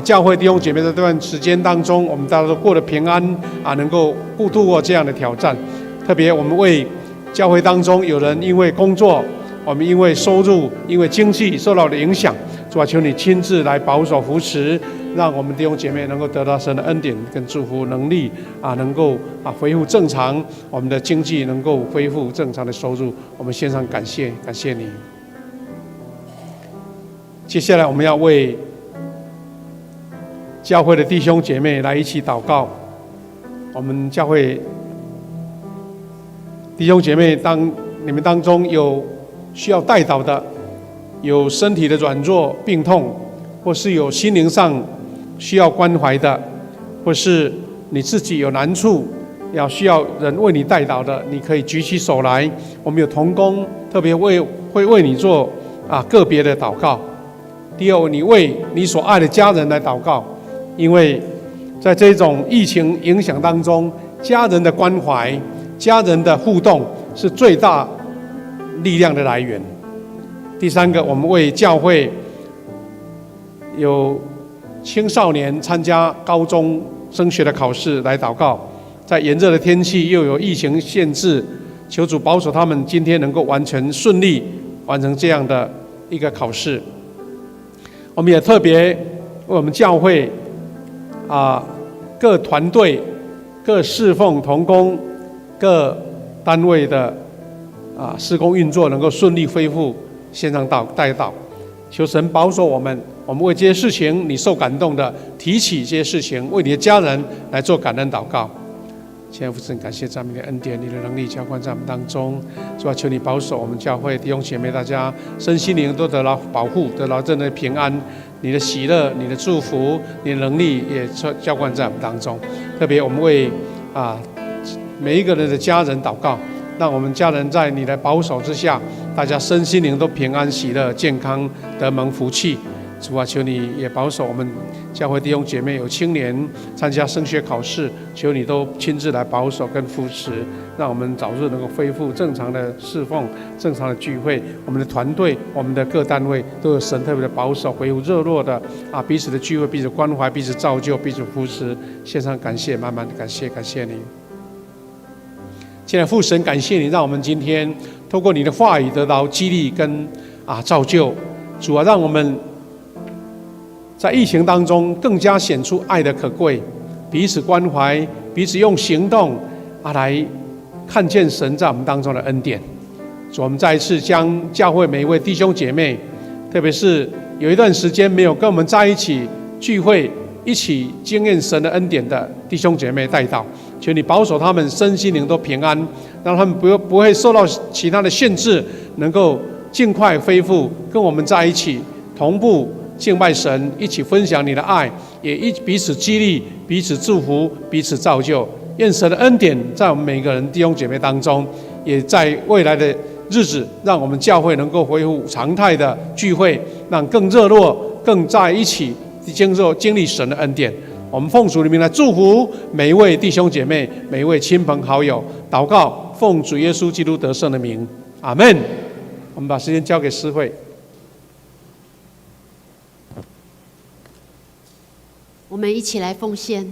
教会弟兄姐妹在这段时间当中，我们大家都过得平安能够度过这样的挑战。特别我们为教会当中有人因为工作，我们因为收入、因为经济受到的影响，主啊，求你亲自来保守扶持，让我们弟兄姐妹能够得到神的恩典跟祝福能力能够恢复正常，我们的经济能够恢复正常的收入。我们献上感谢，感谢你。接下来我们要为教会的弟兄姐妹来一起祷告。我们教会弟兄姐妹，当你们当中有需要代祷的，有身体的软弱病痛，或是有心灵上需要关怀的，或是你自己有难处需要人为你代祷的，你可以举起手来，我们有同工特别会为你做个别的祷告。第二，你为你所爱的家人来祷告，因为在这种疫情影响当中，家人的关怀、家人的互动是最大力量的来源。第三个，我们为教会有青少年参加高中升学的考试来祷告。在炎热的天气，又有疫情限制，求主保守他们今天能够完全顺利完成这样的一个考试。我们也特别为我们教会各团队、各侍奉同工、各单位的施工运作能够顺利恢复线上代祷，求神保守我们。我们为这些事情，你受感动的，提起这些事情，为你的家人来做感恩祷告。亲爱的父神，感谢赞美你的恩典，你的能力浇灌在我们当中。主啊，求你保守我们教会弟兄姐妹，大家身心灵都得到保护，得到真的平安。你的喜乐、你的祝福、你的能力也浇灌在我们当中。特别我们为每一个人的家人祷告，让我们家人在你的保守之下，大家身心灵都平安、喜乐、健康，得蒙福气。主啊，求你也保守我们教会弟兄姐妹，有青年参加升学考试，求你都亲自来保守跟扶持，让我们早日能够恢复正常的侍奉、正常的聚会。我们的团队、我们的各单位都有神特别的保守，恢复热络的彼此的聚会、彼此关怀、彼此造就、彼此扶持。献上感谢，满满的感谢，感谢你。亲爱的父神，感谢你，让我们今天透过你的话语得到激励跟造就。主啊，让我们在疫情当中更加显出爱的可贵，彼此关怀，彼此用行动来看见神在我们当中的恩典。主，我们再一次将教会每一位弟兄姐妹，特别是有一段时间没有跟我们在一起聚会、一起经验神的恩典的弟兄姐妹带到，求你保守他们身心灵都平安，让他们不会受到其他的限制，能够尽快恢复跟我们在一起同步敬拜神，一起分享你的爱，也彼此激励、彼此祝福、彼此造就。愿神的恩典在我们每个人弟兄姐妹当中，也在未来的日子，让我们教会能够恢复常态的聚会，让更热络、更在一起经历神的恩典。我们奉主的名来祝福每一位弟兄姐妹、每一位亲朋好友。祷告，奉主耶稣基督得胜的名，阿们。我们把时间交给诗慧。我们一起来奉献。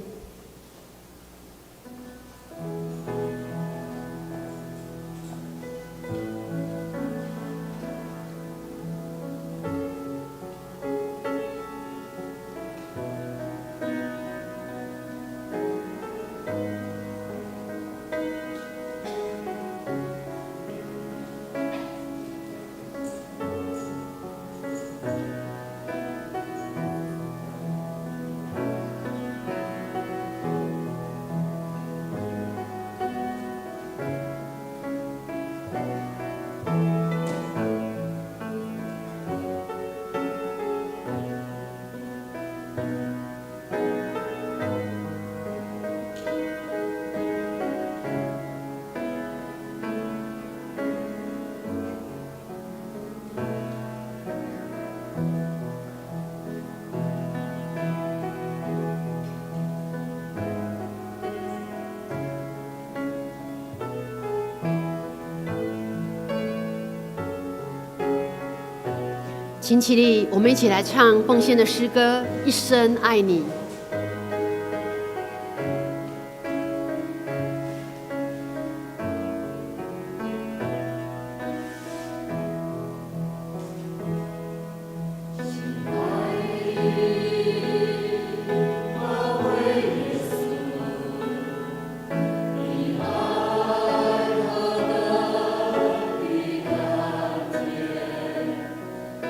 请起立，我们一起来唱奉献的诗歌《一生爱你》。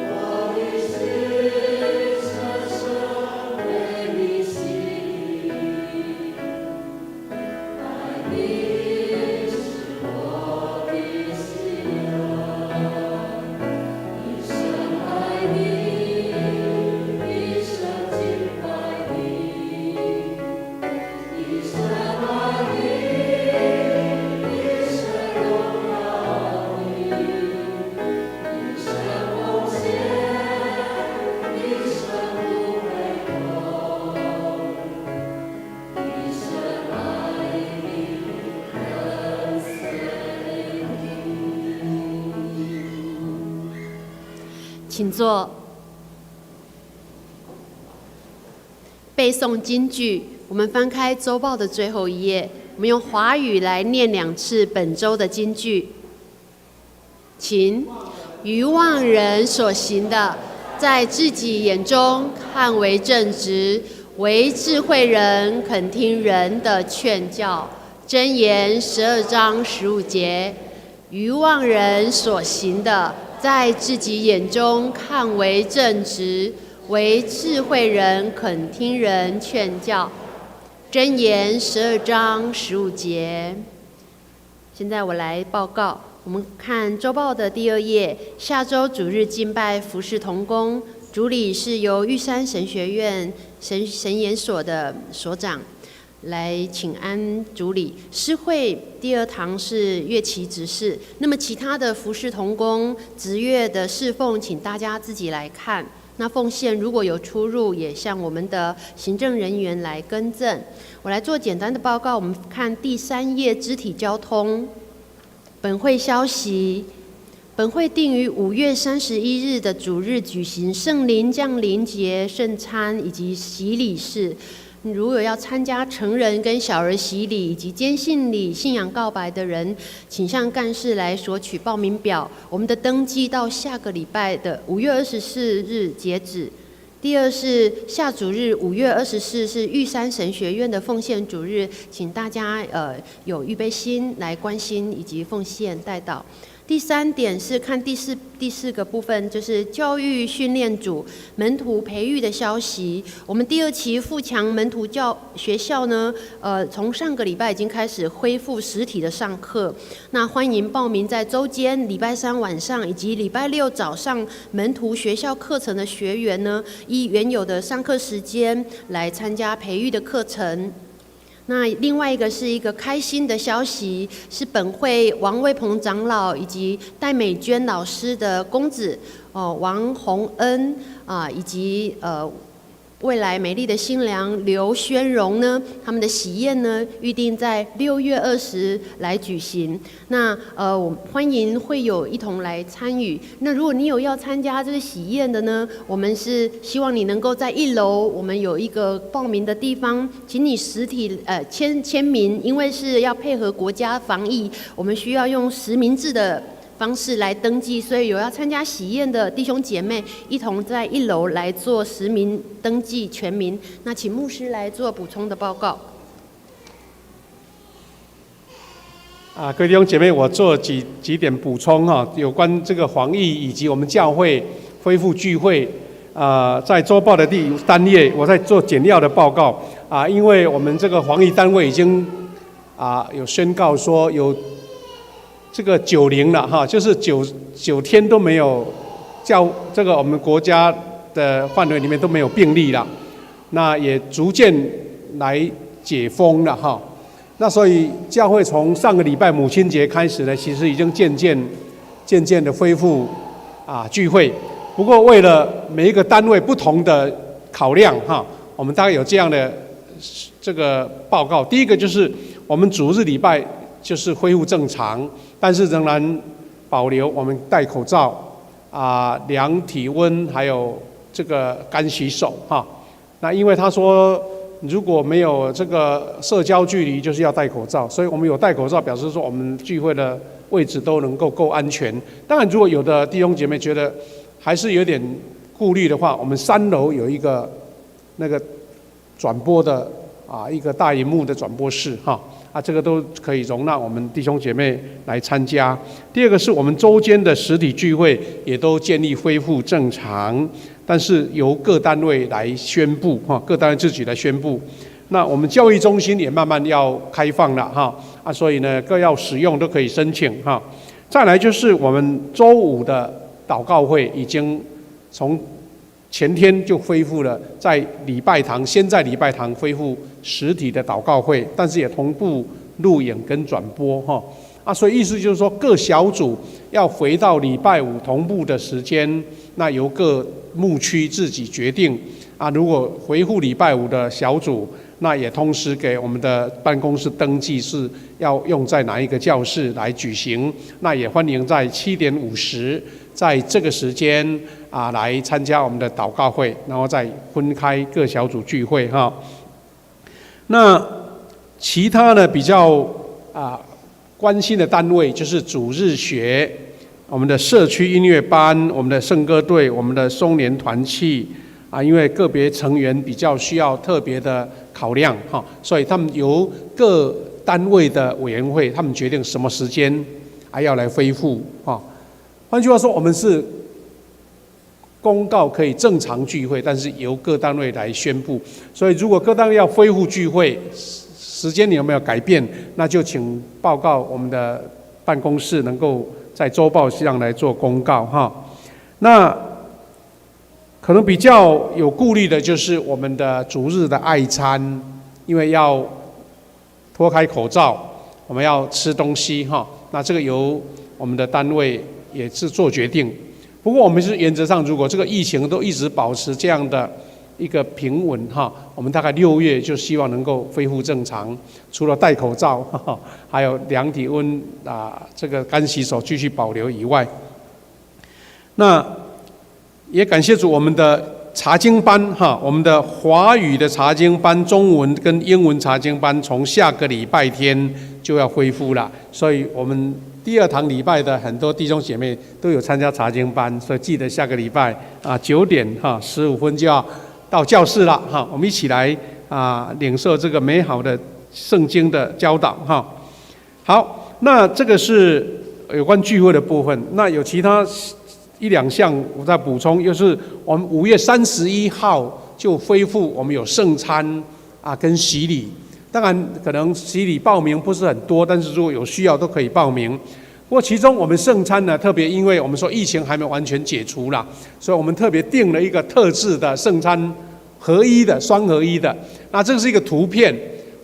我的心深深为你请坐。背诵金句，我们翻开周报的最后一页，我们用华语来念2次本周的金句。请：愚妄人所行的，在自己眼中看为正直，为智慧人肯听人的劝教。箴言12章15节。愚妄人所行的，在自己眼中看为正直，为智慧人肯听人劝教。箴言12章15节。现在我来报告，我们看周报的第2页，下周主日敬拜服事同工，主礼是由玉山神学院神研所的所长来请安主礼。诗会第2堂是乐旗执事，那么其他的服事同工职乐的侍奉，请大家自己来看。那奉献如果有出入，也向我们的行政人员来更正。我来做简单的报告。我们看第3页肢体交通。本会消息：本会定于5月31日的主日举行圣灵降临节圣餐以及洗礼式。如果要参加成人跟小儿洗礼以及坚信礼、信仰告白的人，请向干事来索取报名表。我们的登记到下个礼拜的5月24日截止。第2是下主日5月24是玉山神学院的奉献主日，请大家有预备心来关心以及奉献代祷。第3点是看第四个部分，就是教育训练组门徒培育的消息。我们第2期富强门徒学校呢，从上个礼拜已经开始恢复实体的上课。那欢迎报名在周间礼拜3晚上以及礼拜6早上门徒学校课程的学员呢，依原有的上课时间来参加培育的课程。那另外一个是一个开心的消息，是本会王卫鹏长老以及戴美娟老师的公子王洪恩以及未来美丽的新娘刘宣荣呢，他们的喜宴呢预定在6月20来举行。那我们欢迎会友一同来参与。那如果你有要参加这个喜宴的呢，我们是希望你能够在1楼，我们有一个报名的地方，请你实体签名，因为是要配合国家防疫，我们需要用实名制的方式来登记，所以有要参加喜宴的弟兄姐妹一同在1楼来做实名登记全名。那请牧师来做补充的报告。各位弟兄姐妹，我做几点补充哈，有关这个防疫以及我们教会恢复聚会。在周报的第3页，我在做简要的报告因为我们这个防疫单位已经有宣告说有这个90了哈，就是9天都没有这个我们国家的范围里面都没有病例了，那也逐渐来解封了哈。那所以教会从上个礼拜母亲节开始呢，其实已经渐渐的恢复聚会。不过为了每一个单位不同的考量哈，我们大概有这样的这个报告。第一个就是我们主日礼拜就是恢复正常，但是仍然保留我们戴口罩量体温，还有这个干洗手哈。那因为他说如果没有这个社交距离，就是要戴口罩，所以我们有戴口罩，表示说我们聚会的位置都能够安全。当然，如果有的弟兄姐妹觉得还是有点顾虑的话，我们3楼有一个那个转播的一个大荧幕的转播室哈。这个都可以容纳我们弟兄姐妹来参加。第2个是我们周间的实体聚会也都建立恢复正常，但是由各单位来宣布各单位自己来宣布。那我们教育中心也慢慢要开放了所以呢各要使用都可以申请再来就是我们周5的祷告会已经从前天就恢复了，在礼拜堂，先在礼拜堂恢复实体的祷告会，但是也同步录影跟转播所以意思就是说各小组要回到礼拜5同步的时间，那由各牧区自己决定如果回复礼拜五的小组，那也通知给我们的办公室登记是要用在哪一个教室来举行。那也欢迎在7点50，在这个时间来参加我们的祷告会，然后再分开各小组聚会哈。那其他的比较关心的单位就是主日学、我们的社区音乐班、我们的圣歌队、我们的松年团契因为个别成员比较需要特别的考量所以他们由各单位的委员会，他们决定什么时间要来恢复换句话说，我们是公告可以正常聚会，但是由各单位来宣布。所以如果各单位要恢复聚会，时间你有没有改变，那就请报告我们的办公室，能够在周报上来做公告那可能比较有顾虑的就是我们的主日的爱餐，因为要脱开口罩，我们要吃东西那这个由我们的单位也是做决定。不过我们是原则上，如果这个疫情都一直保持这样的一个平稳我们大概6月就希望能够恢复正常，除了戴口罩还有量体温这个干洗手继续保留以外，那也感谢主，我们的查经班我们的华语的查经班、中文跟英文查经班从下个礼拜天就要恢复了，所以我们第2堂礼拜的很多弟兄姐妹都有参加查经班，所以记得下个礼拜9点15分就要到教室了我们一起来领受这个美好的圣经的教导好，那这个是有关聚会的部分。那有其他1、2项我再补充，就是我们5月31号就恢复，我们有圣餐跟洗礼。当然可能洗礼报名不是很多，但是如果有需要都可以报名。不过其中我们圣餐呢，特别因为我们说疫情还没完全解除啦，所以我们特别定了一个特制的圣餐合一的双合一的。那这是一个图片，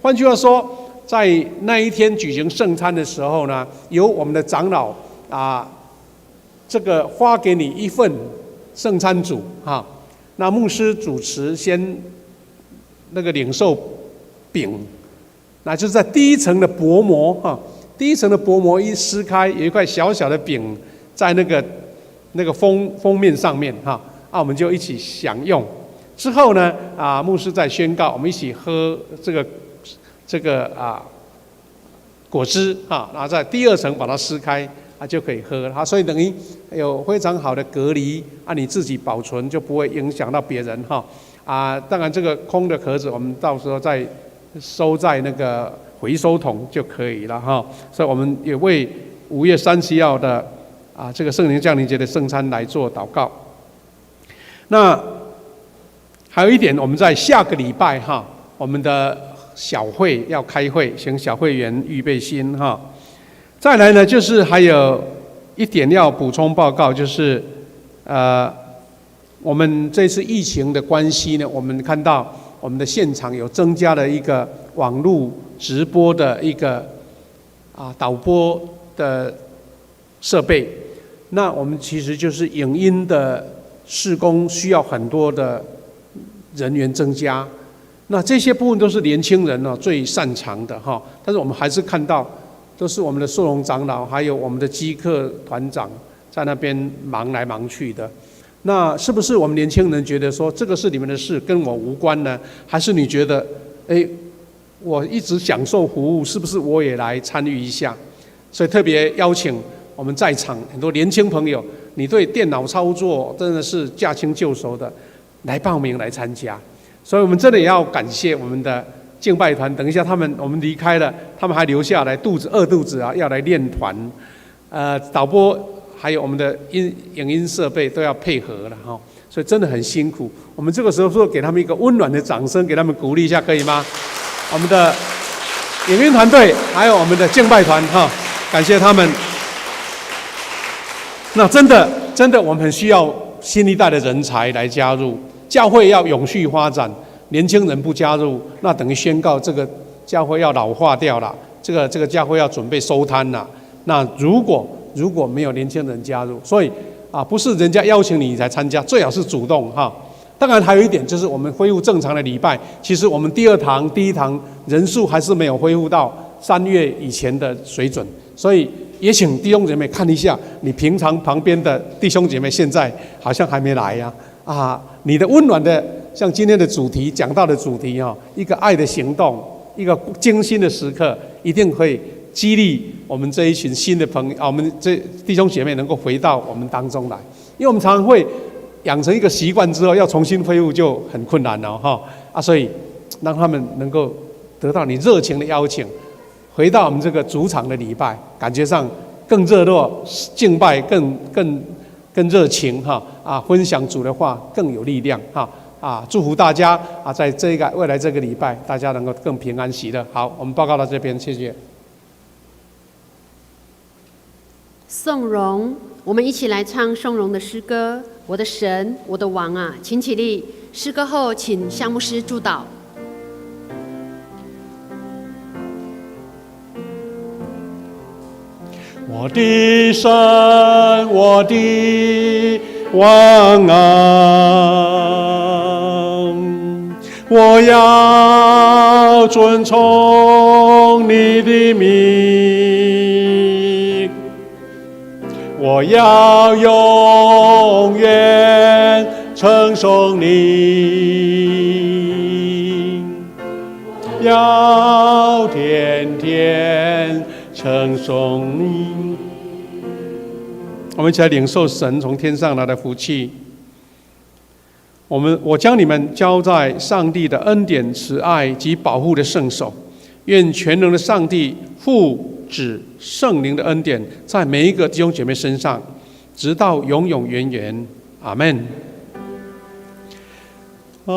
换句话说，在那一天举行圣餐的时候呢，由我们的长老这个发给你一份圣餐组那牧师主持先那个领受饼，那就是在第一层的薄膜第一层的薄膜一撕开，有一块小小的饼在那个封面上面我们就一起享用。之后呢牧师再宣告，我们一起喝这个果汁然后在第2层把它撕开就可以喝了所以等于有非常好的隔离你自己保存就不会影响到别人当然这个空的壳子我们到时候再收在那个回收桶就可以了所以我们也为5月31号的这个圣灵降临节的圣餐来做祷告。那还有一点，我们在下个礼拜我们的小会要开会，请小会员预备心再来呢，就是还有一点要补充报告，就是我们这次疫情的关系呢，我们看到我们的现场有增加了一个网络直播的一个导播的设备。那我们其实就是影音的事工需要很多的人员增加，那这些部分都是年轻人最擅长的但是我们还是看到都是我们的寿荣长老还有我们的基课团长在那边忙来忙去的。那是不是我们年轻人觉得说这个是你们的事，跟我无关呢？还是你觉得我一直享受服务，是不是我也来参与一下？所以特别邀请我们在场很多年轻朋友，你对电脑操作真的是驾轻就熟的，来报名来参加。所以我们真的也要感谢我们的敬拜团，等一下我们离开了，他们还留下来饿肚子要来练团。导播还有我们的影音设备都要配合了所以真的很辛苦。我们这个时候说给他们一个温暖的掌声，给他们鼓励一下，可以吗？我们的影音团队还有我们的敬拜团感谢他们。那真的我们很需要新一代的人才来加入教会，要永续发展。年轻人不加入，那等于宣告这个教会要老化掉了，这个教会要准备收摊了。那如果没有年轻人加入，所以不是人家邀请你才参加，最好是主动当然还有一点就是我们恢复正常的礼拜，其实我们第一堂人数还是没有恢复到3月以前的水准，所以也请弟兄姐妹看一下，你平常旁边的弟兄姐妹现在好像还没来呀，你的温暖的，像今天的主题讲到的主题一个爱的行动，一个精心的时刻，一定会激励我们这一群新的朋友我们这弟兄姐妹能够回到我们当中来，因为我们常常会养成一个习惯之后，要重新恢复就很困难了所以让他们能够得到你热情的邀请，回到我们这个主场的礼拜，感觉上更热络，敬拜更热情分享主的话更有力量祝福大家在未来这个礼拜，大家能够更平安喜乐。好，我们报告到这边，谢谢。颂荣，我们一起来唱颂荣的诗歌。我的神，我的王啊，请起立。诗歌后，请夏牧师祝祷。我的神，我的王啊，我要遵从你的名，我要永远称颂你，要天天称颂你。我们一起来领受神从天上来的福气。我将你们交在上帝的恩典、慈爱及保护的圣手。愿全能的上帝父、子、圣灵的恩典在每一个弟兄姐妹身上，直到永永远远。阿们。阿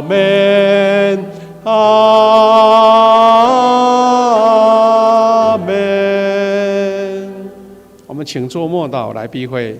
们。阿们。我们请做默祷来避会。